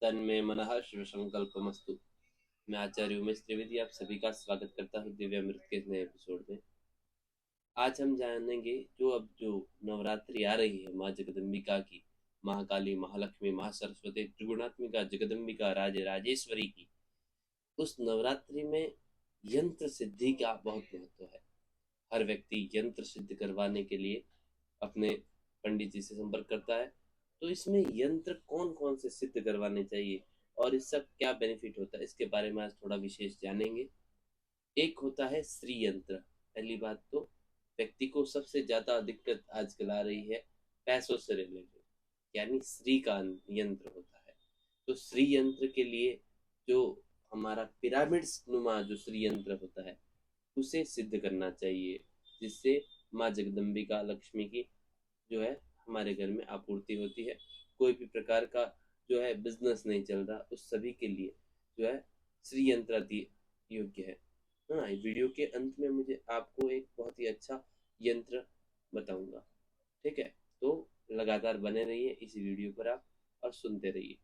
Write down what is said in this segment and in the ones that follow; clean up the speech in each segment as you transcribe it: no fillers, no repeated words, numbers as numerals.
तन्मे मनः शिव संकल्पमस्तु। मैं आचार्य उमेश त्रिवेदी आप सभी का स्वागत करता हूँ दिव्यामृत के नए एपिसोड में। आज हम जानेंगे जो नवरात्रि आ रही है माँ जगदम्बिका की, महाकाली, महालक्ष्मी, महासरस्वती, त्रिगुणात्मिका जगदम्बिका, राजेश्वरी की। उस नवरात्रि में यंत्र सिद्धि का बहुत महत्व है। हर व्यक्ति यंत्र सिद्ध करवाने के लिए अपने पंडित जी से संपर्क करता है। तो इसमें यंत्र कौन कौन से सिद्ध करवाने चाहिए और इसका क्या बेनिफिट होता है, इसके बारे में आज थोड़ा विशेष जानेंगे। एक होता है श्री यंत्र। पहली बात तो व्यक्ति को सबसे ज्यादा दिक्कत आजकल आ रही है पैसों से रिलेटेड, यानी श्री का यंत्र होता है। तो श्री यंत्र के लिए जो हमारा पिरामिड नुमा जो श्री यंत्र होता है उसे सिद्ध करना चाहिए, जिससे माँ जगदम्बिका लक्ष्मी की जो है हमारे घर में आपूर्ति होती है। कोई भी प्रकार का जो है बिजनेस नहीं चल रहा, उस सभी के लिए जो है श्री यंत्र अति योग्य है। हाँ, वीडियो के अंत में मुझे आपको एक बहुत ही अच्छा यंत्र बताऊंगा। ठीक है, तो लगातार बने रहिए इस वीडियो पर आप और सुनते रहिए।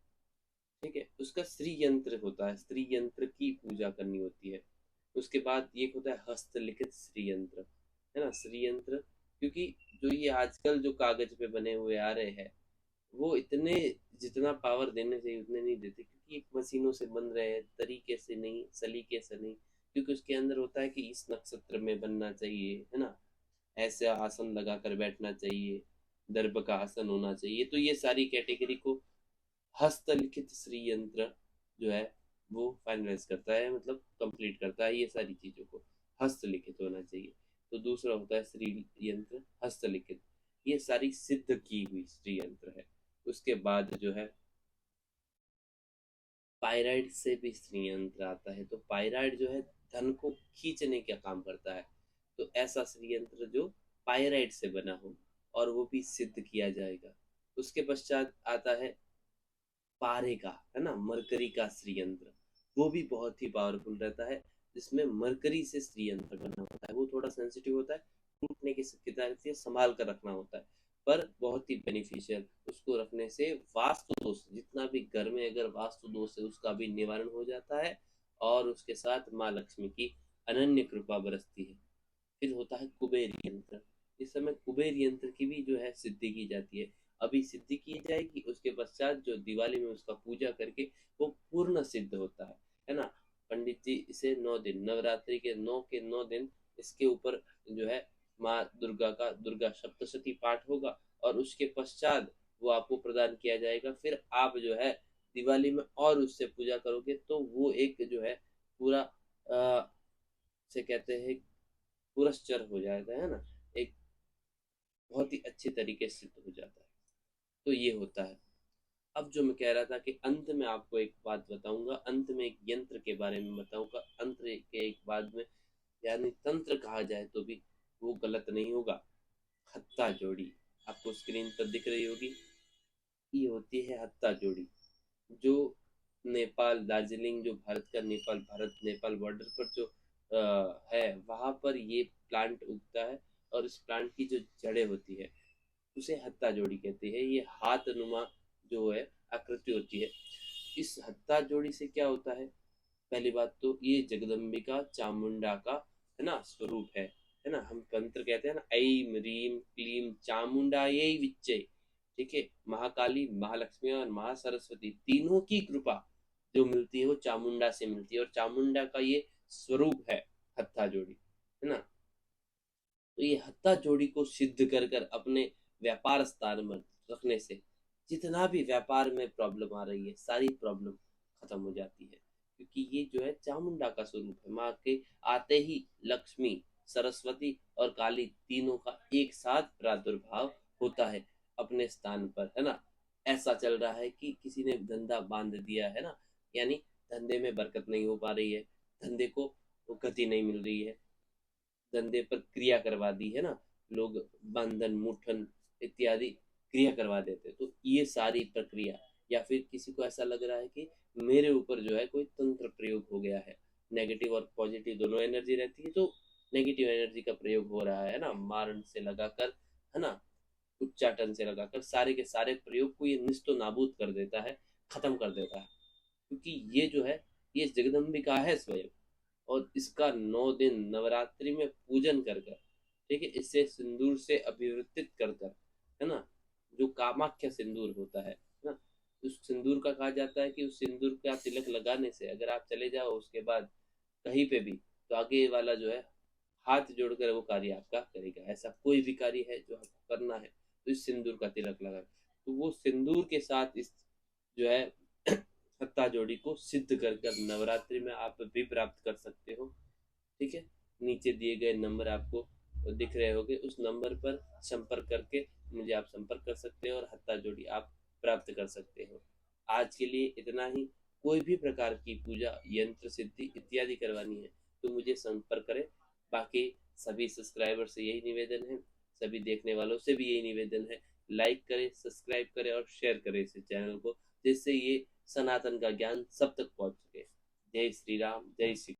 ठीक है, उसका श्री यंत्र होता है, श्री यंत्र की पूजा करनी होती है। उसके बाद ये होता है हस्तलिखित श्री यंत्र, है ना। श्री यंत्र क्योंकि जो ये आजकल जो कागज पे बने हुए आ रहे हैं वो इतने जितना पावर देने चाहिए उतने नहीं देते, क्योंकि एक मशीनों से बन रहे हैं, तरीके से नहीं, सलीके से नहीं। क्योंकि उसके अंदर होता है कि इस नक्षत्र में बनना चाहिए, है ना, ऐसे आसन लगाकर बैठना चाहिए, दर्भ का आसन होना चाहिए। तो ये सारी कैटेगरी को हस्तलिखित श्री यंत्र जो है वो फाइनलाइज करता है, मतलब कंप्लीट करता है ये सारी चीजों को। हस्तलिखित होना चाहिए। तो दूसरा होता है श्री यंत्र हस्तलिखित, ये सारी सिद्ध की हुई श्री यंत्र है। उसके बाद जो है पायराइड से भी श्री यंत्र आता है। तो पायराइड जो है धन को खींचने का काम करता है। तो ऐसा श्री यंत्र जो पायराइड से बना हो और वो भी सिद्ध किया जाएगा। उसके पश्चात आता है पारे का, है ना, मरकरी का श्री यंत्र। वो भी बहुत ही पावरफुल रहता है, जिसमें मरकरी से श्री यंत्र करना होता है। वो थोड़ा सेंसिटिव होता है, टूटने की शक्यता रहती है, संभाल कर रखना होता है, पर बहुत ही बेनिफिशियल। उसको रखने से वास्तु दोष, जितना भी घर में अगर वास्तु दोष है उसका भी निवारण हो जाता है और उसके साथ माँ लक्ष्मी की अनन्य कृपा बरसती है। फिर होता है कुबेर यंत्र। इस समय कुबेर यंत्र की भी जो है सिद्धि की जाती है। अभी सिद्धि की जाएगी, उसके पश्चात जो दिवाली में उसका पूजा करके वो पूर्ण सिद्ध होता है ना। पंडित जी इसे 9 दिन, नवरात्रि के 9 के 9 दिन इसके ऊपर जो है माँ दुर्गा का दुर्गा सप्तशती पाठ होगा और उसके पश्चात वो आपको प्रदान किया जाएगा। फिर आप जो है दिवाली में और उससे पूजा करोगे तो वो एक जो है पूरा से कहते हैं पुरस्चर हो जाता है ना, एक बहुत ही अच्छे तरीके से सिद्ध हो जाता है। तो ये होता है। अब जो मैं कह रहा था कि अंत में आपको एक बात बताऊंगा, अंत में एक यंत्र के बारे में बताऊंगा, अंतर के एक बाद में, यानी तंत्र कहा जाए तो भी वो गलत नहीं होगा। हत्ता जोड़ी आपको स्क्रीन पर दिख रही होगी, ये होती है हत्ता जोड़ी। जो नेपाल दार्जिलिंग, जो भारत का नेपाल, भारत नेपाल बॉर्डर पर जो है वहां पर ये प्लांट उगता है और इस प्लांट की जो जड़ें होती है उसे हत्ता जोड़ी कहते हैं। ये हाथ नुमा जो है आकृति होती है। इस हत्ता जोड़ी से क्या होता है, पहली बात तो ये जगदम्बिका चामुंडा का, है ना, स्वरूप है ना। हम तंत्र कहते हैं ना, ऐम रीम क्लीम चामुंडा यही विच्चे। ठीक है, महाकाली, महालक्ष्मी और महासरस्वती तीनों की कृपा जो मिलती है वो चामुंडा से मिलती है और चामुंडा का ये स्वरूप है हत्था जोड़ी, है ना। तो ये हत्था जोड़ी को सिद्ध कर कर अपने व्यापार स्थान में रखने से जितना भी व्यापार में प्रॉब्लम आ रही है सारी प्रॉब्लम खत्म हो जाती है। क्योंकि ये जो है चामुंडा का स्वरूप है। माँ के आते ही लक्ष्मी, सरस्वती और काली तीनों का एक साथ प्रादुर्भाव होता है अपने स्थान पर, है ना। ऐसा चल रहा है कि किसी ने धंधा बांध दिया है ना, यानी धंधे में बरकत नहीं हो पा रही है, धंधे को गति नहीं मिल रही है, धंधे पर क्रिया करवा दी है ना, लोग बंधन मुठन इत्यादि क्रिया करवा देते। तो ये सारी प्रक्रिया, या फिर किसी को ऐसा लग रहा है कि मेरे ऊपर जो है कोई तंत्र प्रयोग हो गया है, नेगेटिव और पॉजिटिव दोनों एनर्जी रहती है, तो नेगेटिव एनर्जी का प्रयोग हो रहा है ना, मारण से लगाकर, है ना, उच्चाटन से लगाकर सारे के सारे प्रयोग को ये निस्तो नाबूद कर देता है। खत्म कर देता है, क्योंकि ये जो है ये जगदम्बिका है स्वयं। और इसका 9 दिन नवरात्रि में पूजन कर कर, ठीक है, इससे सिंदूर से अभिवृद्धित कर कर, है ना, जो कामाख्या सिंदूर होता है ना, उस सिंदूर का कहा जाता है कि उस सिंदूर का तिलक लगाने से अगर आप चले जाओ उसके बाद कहीं पे भी, तो आगे वाला जो है हाथ जोड़कर वो कार्य आपका करेगा। ऐसा कोई भी कार्य है जो आपको करना है तो इस सिंदूर का तिलक लगा, तो वो सिंदूर के साथ इस जो है हत्ता जोड़ी को सिद्ध कर कर नवरात्रि में आप भी प्राप्त कर सकते हो। ठीक है, नीचे दिए गए नंबर आपको दिख रहे होंगे, उस नंबर पर संपर्क करके मुझे आप संपर्क कर सकते हो और हत्ता जोड़ी आप प्राप्त कर सकते हो। आज के लिए इतना ही। कोई भी प्रकार की पूजा, यंत्र सिद्धि इत्यादि करवानी है तो मुझे संपर्क करें। बाकी सभी सब्सक्राइबर से यही निवेदन है, सभी देखने वालों से भी यही निवेदन है, लाइक करें, सब्सक्राइब करें और शेयर करें इस चैनल को, जिससे ये सनातन का ज्ञान सब तक पहुंच सके। जय श्री राम, जय श्री